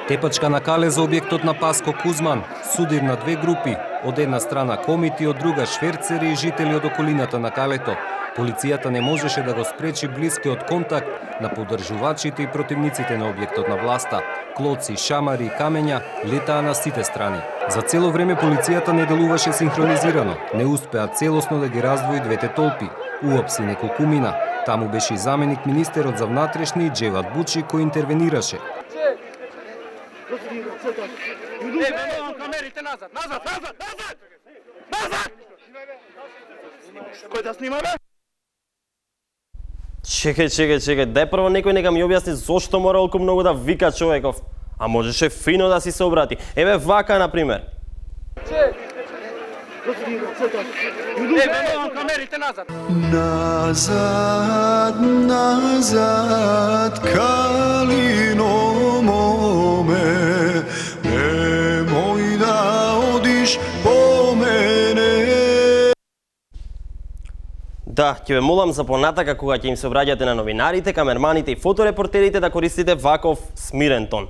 Тепачка на кале за објектот на Паско Кузман, судир на две групи, од една страна комити, од друга шверцери и жители од околината на калето. Полицијата не можеше да го спречи блискиот контакт на поддржувачите и противниците на објектот на власта. Клоци, шамари и камења летаа на сите страни. За цело време полицијата не делуваше синхронизирано, не успеа целосно да ги раздвои двете толпи. Уапси неколку мина. Таму беше и заменик министерот за внатрешни Джевад Бучи кој интервенираше. Камерите назад! Кој да снима, бе? Чекај, дај прво некој нека ми објасни зошто мора толку многу да вика човеков. А можеше фино да си се обрати. Еве вака, например. Камерите назад! Назад, калино моме, немој да одиш по мене. Да, ќе ве молам за понатака кога ќе им се обраќате на новинарите, камерманите и фоторепортерите да користите ваков смирен тон.